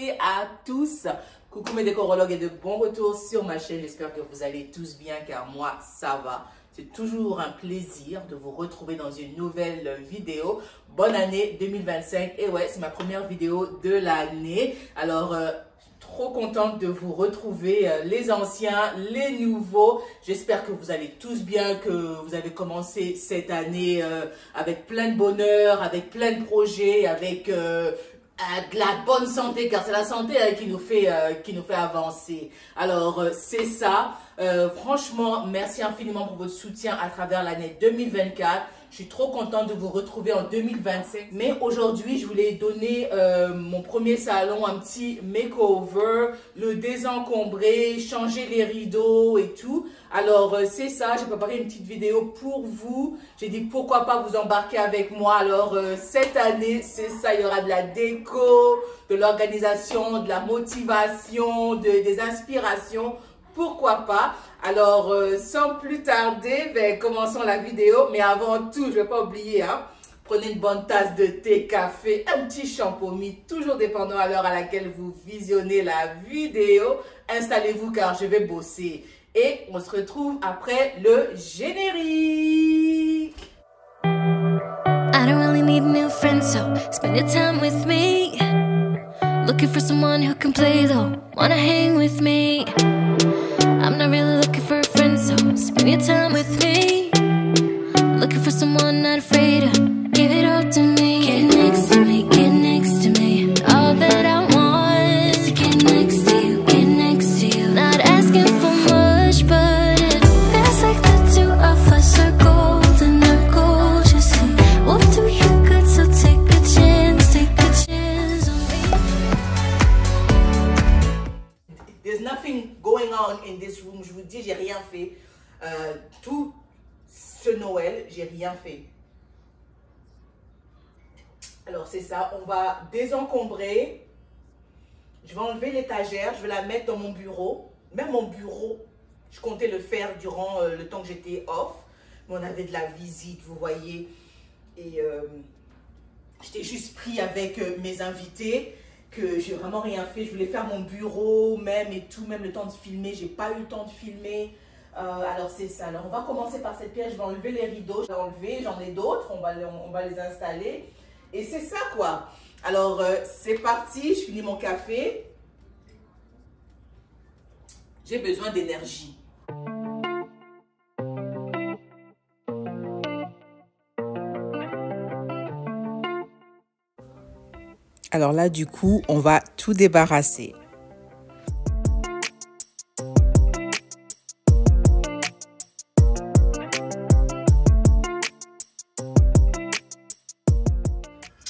santé à tous. Coucou mes décorologues et de bon retour sur ma chaîne. J'espère que vous allez tous bien car moi ça va. C'est toujours un plaisir de vous retrouver dans une nouvelle vidéo. Bonne année 2025. Et ouais, c'est ma première vidéo de l'année. Alors, trop contente de vous retrouver, les anciens, les nouveaux. J'espère que vous allez tous bien, que vous avez commencé cette année avec plein de bonheur, avec plein de projets, avec de la bonne santé, car c'est la santé qui nous fait avancer. Alors, c'est ça. Franchement, merci infiniment pour votre soutien à travers l'année 2024. Je suis trop contente de vous retrouver en 2025. Mais aujourd'hui, je voulais donner mon premier salon, un petit makeover, le désencombrer, changer les rideaux et tout. Alors, c'est ça, j'ai préparé une petite vidéo pour vous. J'ai dit pourquoi pas vous embarquer avec moi. Alors, cette année, c'est ça, il y aura de la déco, de l'organisation, de la motivation, des inspirations. Pourquoi pas? Alors, sans plus tarder, ben, commençons la vidéo. Mais avant tout, je ne vais pas oublier, hein, prenez une bonne tasse de thé, café, un petit champomis, toujours dépendant à l'heure à laquelle vous visionnez la vidéo. Installez-vous car je vais bosser. Et on se retrouve après le générique. I don't really need new friends, so spend your time with me. Looking for someone who can play though, wanna hang with me. I'm not really looking for a friend, so spend your time with me. Looking for someone not afraid to give it all to me. Get next to me, get next to me. All that I want is to get next to you, get next to you. Not asking for much, but it feels like the two of us are golden, our gold. You see, we'll do you good, so take a chance on me. There's nothing going on in this room. Je vous dis, j'ai rien fait. Tout ce Noël, j'ai rien fait. Alors, c'est ça. On va désencombrer. Je vais enlever l'étagère. Je vais la mettre dans mon bureau. Même mon bureau, je comptais le faire durant le temps que j'étais off. Mais on avait de la visite, vous voyez. Et j'étais juste pris avec mes invités. Que j'ai vraiment rien fait. Je voulais faire mon bureau même et tout, même le temps de filmer. J'ai pas eu le temps de filmer. Alors c'est ça. Alors on va commencer par cette pièce. Je vais enlever les rideaux. Je vais enlever. J'en ai d'autres. On va les installer. Et c'est ça quoi. Alors c'est parti. Je finis mon café. J'ai besoin d'énergie. Alors là, du coup, on va tout débarrasser.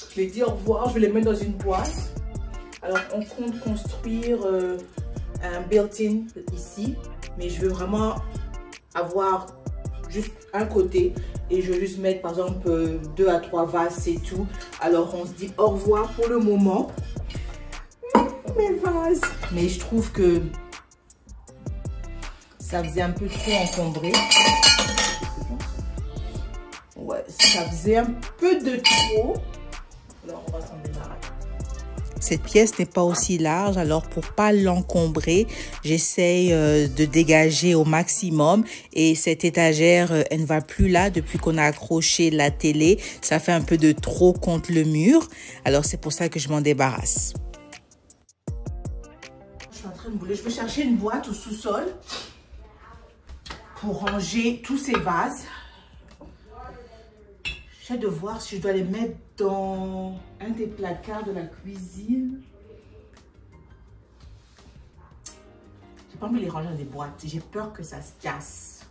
Je vais dire au revoir, je vais les mettre dans une boîte. Alors, on compte construire un built-in ici, mais je veux vraiment avoir juste un côté et je veux juste mettre par exemple 2 à 3 vases, c'est tout. Alors, on se dit au revoir pour le moment. Mes vases. Mais je trouve que ça faisait un peu trop encombré. Ouais, ça faisait un peu de trop. Alors, on va s'en débarrasser. Cette pièce n'est pas aussi large, alors pour pas l'encombrer, j'essaye de dégager au maximum. Et cette étagère, elle ne va plus là depuis qu'on a accroché la télé. Ça fait un peu de trop contre le mur. Alors c'est pour ça que je m'en débarrasse. Je suis en train de bouler. Je vais chercher une boîte au sous-sol pour ranger tous ces vases. J'essaie de voir si je dois les mettre dans un des placards de la cuisine. J'ai pas envie de les ranger dans des boîtes. J'ai peur que ça se casse.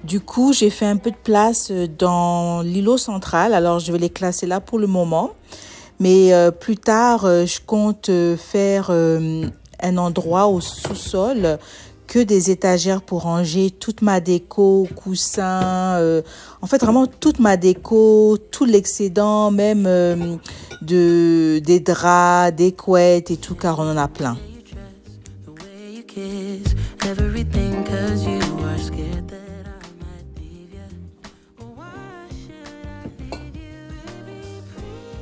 Du coup, j'ai fait un peu de place dans l'îlot central. Alors, je vais les classer là pour le moment. Mais plus tard, je compte faire un endroit au sous-sol que des étagères pour ranger toute ma déco, coussins, en fait vraiment toute ma déco, tout l'excédent, même des draps, des couettes et tout, car on en a plein.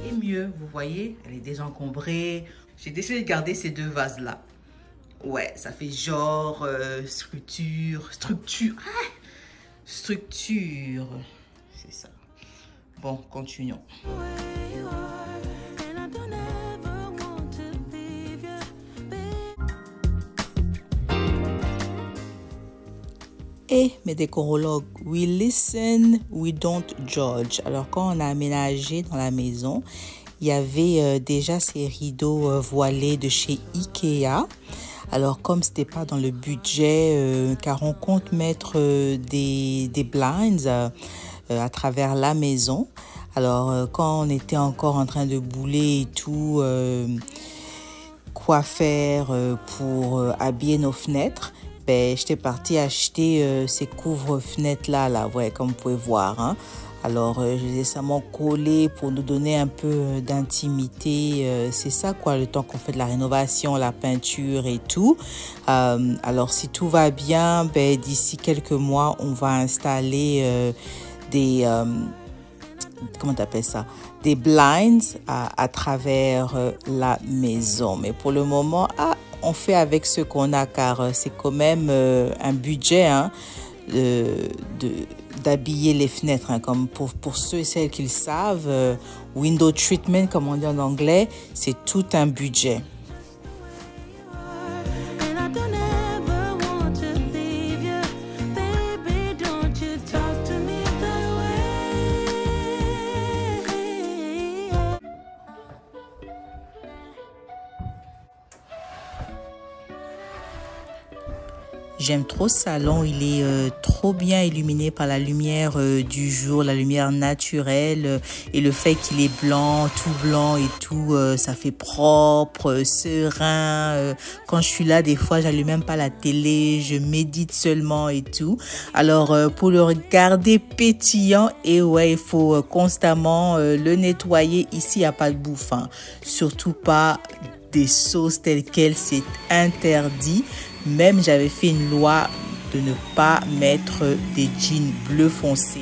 Et mieux. mieux, vous voyez, elle est désencombrée. J'ai décidé de garder ces deux vases-là. Ouais, ça fait genre structure. C'est ça. Bon, continuons. Et mes décorologues, we listen, we don't judge. Alors quand on a aménagé dans la maison, il y avait déjà ces rideaux voilés de chez Ikea. Alors comme c'était pas dans le budget, car on compte mettre des blinds à travers la maison. Alors quand on était encore en train de bouler et tout, quoi faire pour habiller nos fenêtres, ben, j'étais partie acheter ces couvre-fenêtres là, ouais, comme vous pouvez voir, hein. Alors, je les ai récemment collés pour nous donner un peu d'intimité. C'est ça, quoi, le temps qu'on fait de la rénovation, la peinture et tout. Alors, si tout va bien, ben, d'ici quelques mois, on va installer des... comment t'appelles ça? Des blinds à travers la maison. Mais pour le moment, on fait avec ce qu'on a, car c'est quand même un budget, hein, d'habiller les fenêtres, hein, comme pour ceux et celles qui le savent, window treatment, comme on dit en anglais, c'est tout un budget. J'aime trop ce salon, il est trop bien illuminé par la lumière du jour, la lumière naturelle, et le fait qu'il est blanc, tout blanc et tout, ça fait propre, serein. Quand je suis là, des fois, j'allume même pas la télé, je médite seulement et tout. Alors, pour le regarder pétillant, et ouais, il faut constamment le nettoyer. Ici, il n'y a pas de bouffe, hein. Surtout pas des sauces telles quelles, c'est interdit. Même j'avais fait une loi de ne pas mettre des jeans bleu foncé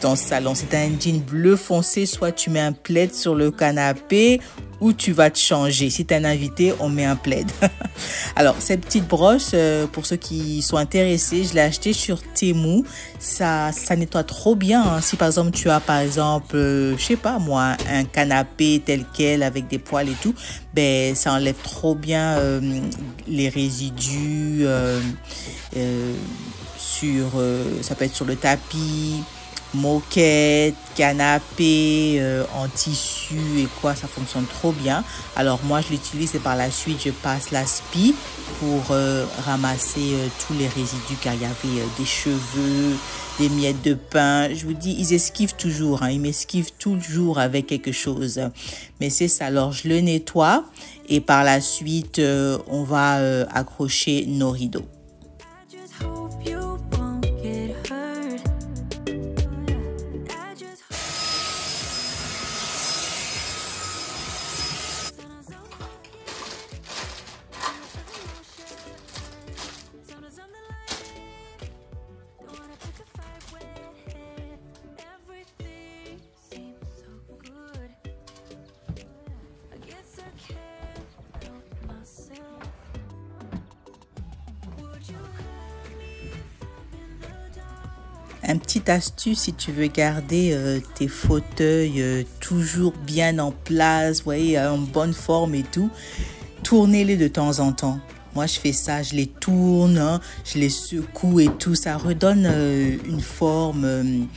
dans le salon. C'est un jean bleu foncé, soit tu mets un plaid sur le canapé ou tu vas te changer. Si tu es un invité, on met un plaid. Alors, cette petite brosse, pour ceux qui sont intéressés, je l'ai achetée sur Temu. Ça nettoie trop bien, hein. Si par exemple, tu as par exemple, je sais pas moi, un canapé tel quel avec des poils et tout, ben, ça enlève trop bien les résidus ça peut être sur le tapis, moquette, canapé, en tissu et quoi, ça fonctionne trop bien. Alors moi je l'utilise et par la suite je passe la spie pour ramasser tous les résidus, car il y avait des cheveux, des miettes de pain. Je vous dis, ils esquivent toujours, hein, ils m'esquivent toujours avec quelque chose. Mais c'est ça, alors je le nettoie et par la suite on va accrocher nos rideaux. Un petit astuce si tu veux garder tes fauteuils toujours bien en place, vous voyez, en bonne forme et tout, tournez-les de temps en temps. Moi, je fais ça, je les tourne, hein, je les secoue et tout. Ça redonne une forme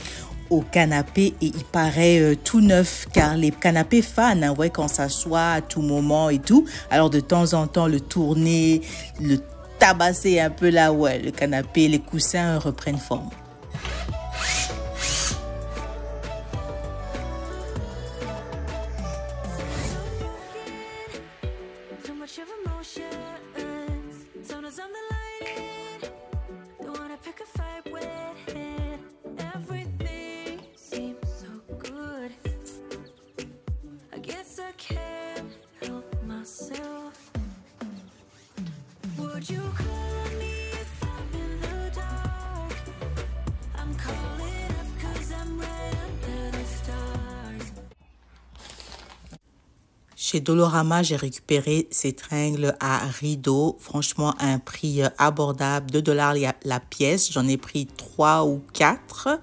au canapé et il paraît tout neuf, car les canapés fanent, hein, ouais, quand ça s'assoit à tout moment et tout. Alors, de temps en temps, le tourner, le tabasser un peu là, ouais, le canapé, les coussins reprennent forme. Chez Dolorama, j'ai récupéré ces tringles à rideaux. Franchement, à un prix abordable, 2 $ la pièce. J'en ai pris 3 ou 4,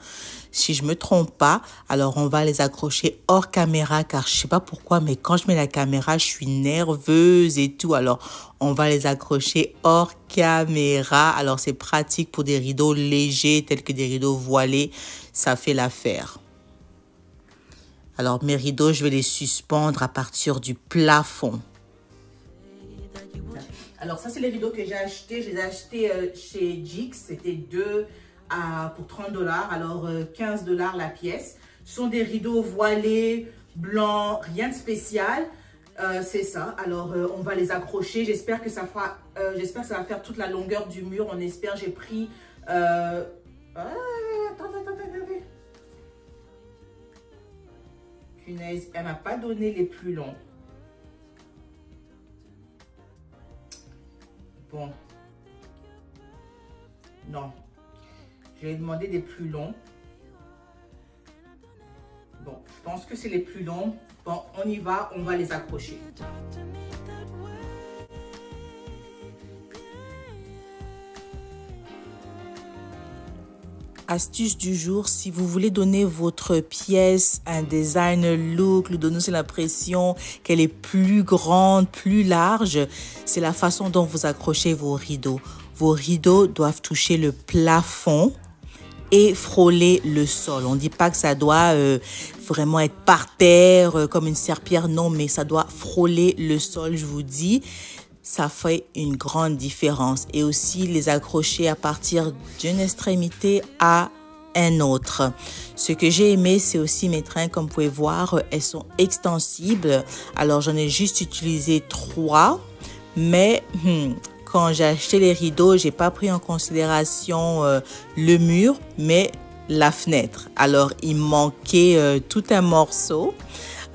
si je me trompe pas. Alors, on va les accrocher hors caméra, car je sais pas pourquoi, mais quand je mets la caméra, je suis nerveuse et tout. Alors, on va les accrocher hors caméra. Alors, c'est pratique pour des rideaux légers, tels que des rideaux voilés. Ça fait l'affaire. Alors, mes rideaux, je vais les suspendre à partir du plafond. Alors, ça, c'est les rideaux que j'ai achetés. Je les ai achetés chez Jix. C'était 2 pour 30 $. Alors, 15 $ la pièce. Ce sont des rideaux voilés, blancs, rien de spécial. C'est ça. Alors, on va les accrocher. J'espère que ça fera, j'espère que ça va faire toute la longueur du mur. On espère. J'ai pris... attendez. Punaise, elle m'a pas donné les plus longs. Bon. Non. Je vais demander des plus longs. Bon, je pense que c'est les plus longs. Bon, on y va, on va les accrocher. Astuce du jour, si vous voulez donner votre pièce un design look, lui donner l'impression qu'elle est plus grande, plus large, c'est la façon dont vous accrochez vos rideaux. Vos rideaux doivent toucher le plafond et frôler le sol. On ne dit pas que ça doit vraiment être par terre comme une serpillière, non, mais ça doit frôler le sol, je vous dis. Ça fait une grande différence. Et aussi les accrocher à partir d'une extrémité à un autre. Ce que j'ai aimé, c'est aussi mes tringles, comme vous pouvez voir, elles sont extensibles. Alors j'en ai juste utilisé 3, mais quand j'ai acheté les rideaux, j'ai pas pris en considération le mur, mais la fenêtre. Alors il manquait tout un morceau.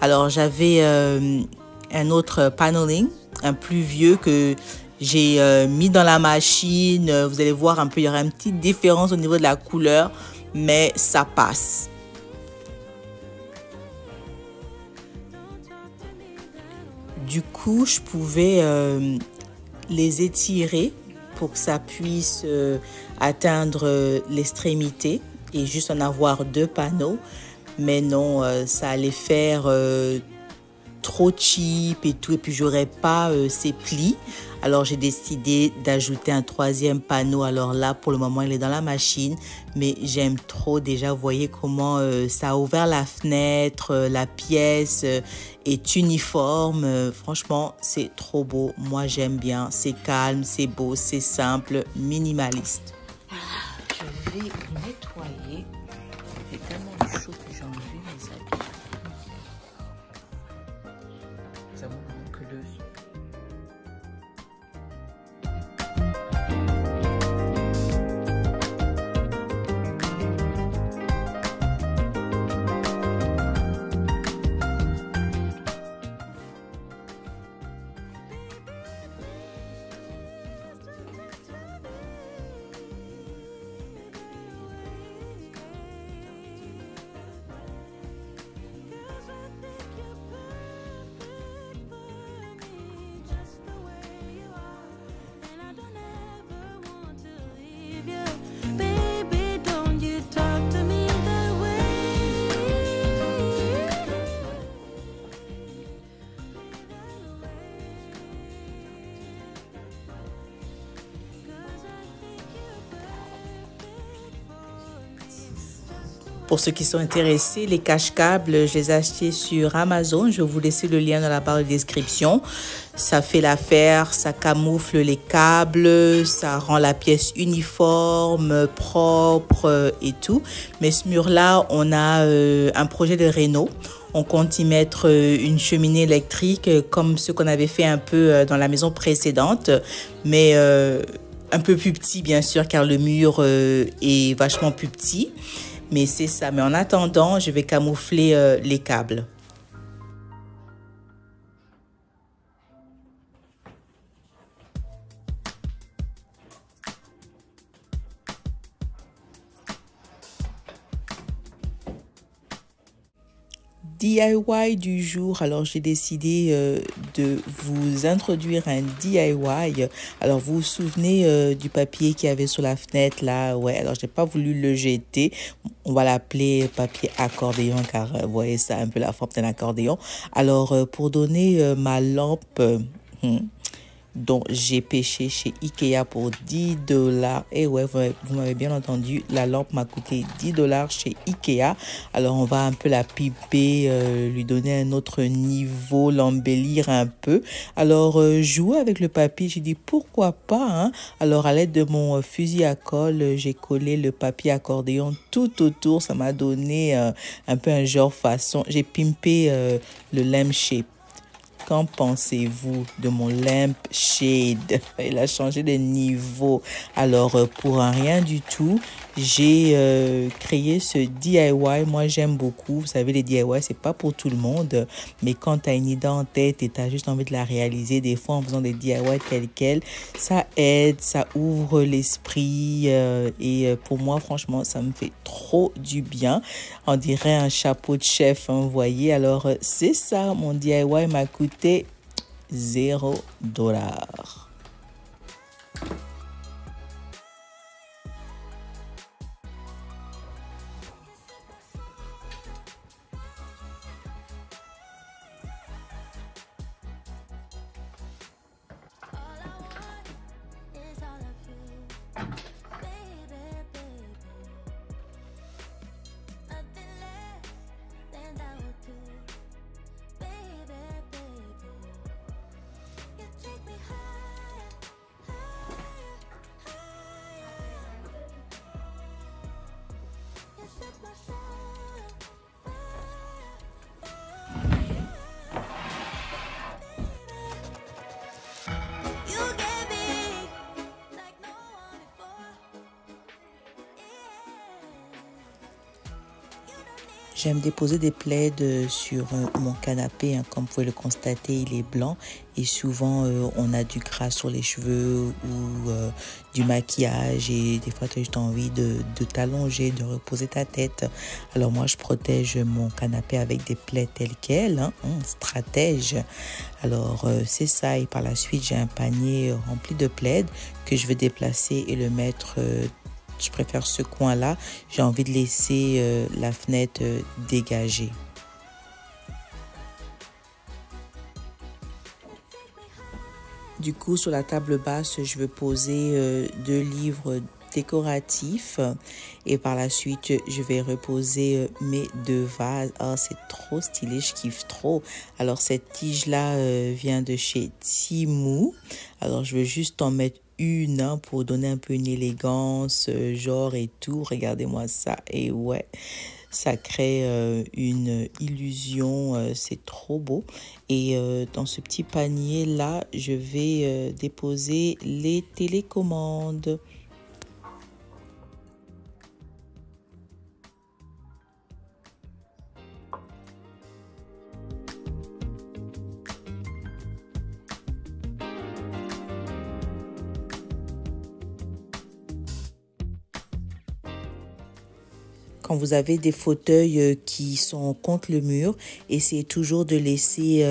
Alors j'avais un autre paneling, un plus vieux que j'ai mis dans la machine. Vous allez voir un peu, il y aura une petite différence au niveau de la couleur, mais ça passe. Du coup, je pouvais les étirer pour que ça puisse atteindre l'extrémité et juste en avoir 2 panneaux. Mais non, ça allait faire trop cheap et tout, et puis j'aurais pas ces plis. Alors j'ai décidé d'ajouter un 3e panneau. Alors là, pour le moment, il est dans la machine, mais j'aime trop déjà. Vous voyez comment ça a ouvert la fenêtre, la pièce est uniforme. Franchement, c'est trop beau. Moi, j'aime bien. C'est calme, c'est beau, c'est simple, minimaliste. Je vais nettoyer. J'ai tellement chaud que j'ai enlevé mes habits. Ça me manque le... Pour ceux qui sont intéressés, les cache-câbles, je les ai achetés sur Amazon. Je vais vous laisser le lien dans la barre de description. Ça fait l'affaire, ça camoufle les câbles, ça rend la pièce uniforme, propre et tout. Mais ce mur-là, on a un projet de réno. On compte y mettre une cheminée électrique comme ce qu'on avait fait un peu dans la maison précédente. Mais un peu plus petit, bien sûr, car le mur est vachement plus petit. Mais c'est ça. Mais en attendant, je vais camoufler les câbles. DIY du jour. Alors j'ai décidé de vous introduire un DIY. Alors vous vous souvenez du papier qu'il y avait sur la fenêtre là? Ouais, alors j'ai pas voulu le jeter. On va l'appeler papier accordéon car vous voyez ça un peu la forme d'un accordéon. Alors pour donner ma lampe dont j'ai pêché chez Ikea pour 10 $. Et ouais, vous m'avez bien entendu, la lampe m'a coûté 10 $ chez Ikea. Alors on va un peu la piper, lui donner un autre niveau, l'embellir un peu. Alors jouer avec le papier, j'ai dit pourquoi pas, hein? Alors à l'aide de mon fusil à colle, j'ai collé le papier accordéon tout autour. Ça m'a donné un peu un genre façon. J'ai pimpé le lampshade. Qu'en pensez-vous de mon lampshade? Il a changé de niveau. Alors, pour un rien du tout, j'ai créé ce DIY. Moi, j'aime beaucoup. Vous savez, les DIY, c'est pas pour tout le monde. Mais quand tu as une idée en tête et tu as juste envie de la réaliser, des fois, en faisant des DIY tels quels, ça aide, ça ouvre l'esprit. Et pour moi, franchement, ça me fait trop du bien. On dirait un chapeau de chef, hein, vous voyez. Alors, c'est ça, mon DIY m'a coûté 0 $. J'aime déposer des plaids sur mon canapé. Hein. Comme vous pouvez le constater, il est blanc. Et souvent, on a du gras sur les cheveux ou du maquillage. Et des fois, tu as juste envie de t'allonger, de reposer ta tête. Alors moi, je protège mon canapé avec des plaids tels quels. Hein. Stratège. Alors, c'est ça. Et par la suite, j'ai un panier rempli de plaids que je vais déplacer et le mettre je préfère ce coin-là. J'ai envie de laisser la fenêtre dégagée. Du coup, sur la table basse, je vais poser 2 livres décoratifs et par la suite, je vais reposer mes 2 vases. Oh, c'est trop stylé, je kiffe trop. Alors, cette tige-là vient de chez Temu. Alors, je vais juste en mettre une hein, pour donner un peu une élégance, genre et tout. Regardez-moi ça. Et ouais, ça crée une illusion. C'est trop beau. Et dans ce petit panier-là, je vais déposer les télécommandes. Quand vous avez des fauteuils qui sont contre le mur, essayez toujours de laisser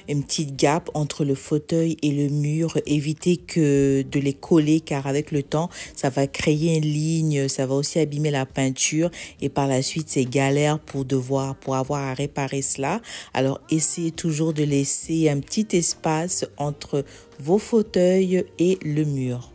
une petite gap entre le fauteuil et le mur. Évitez de les coller car avec le temps, ça va créer une ligne, ça va aussi abîmer la peinture et par la suite, c'est galère pour avoir à réparer cela. Alors, essayez toujours de laisser un petit espace entre vos fauteuils et le mur.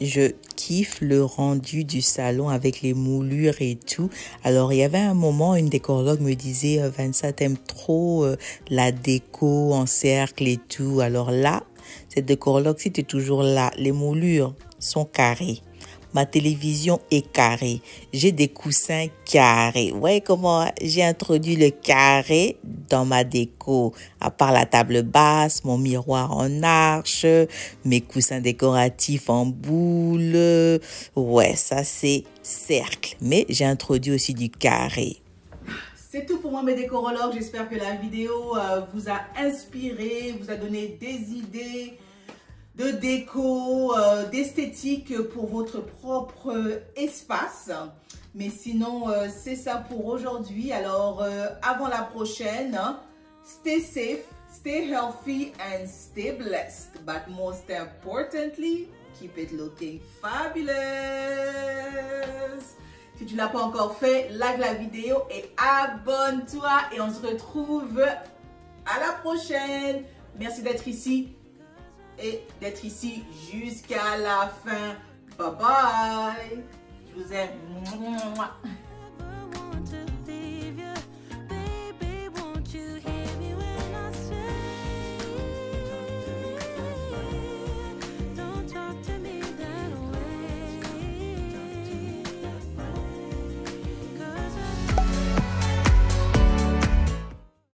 Je kiffe le rendu du salon avec les moulures et tout. Alors, il y avait un moment, une décorologue me disait « Vanessa, t'aimes trop la déco en cercle et tout. » Alors là, cette décorologue, c'était toujours là. Les moulures sont carrées. Ma télévision est carrée. J'ai des coussins carrés. Ouais, comment j'ai introduit le carré dans ma déco. À part la table basse, mon miroir en arche, mes coussins décoratifs en boule. Ouais, ça c'est cercle. Mais j'ai introduit aussi du carré. C'est tout pour moi mes décorologues. J'espère que la vidéo vous a inspiré, vous a donné des idées. de déco, d'esthétique pour votre propre espace. Mais sinon, c'est ça pour aujourd'hui. Alors, avant la prochaine, stay safe, stay healthy and stay blessed. But most importantly, keep it looking fabulous. Si tu ne l'as pas encore fait, like la vidéo et abonne-toi. Et on se retrouve à la prochaine. Merci d'être ici et d'être ici jusqu'à la fin. Bye bye. Je vous aime.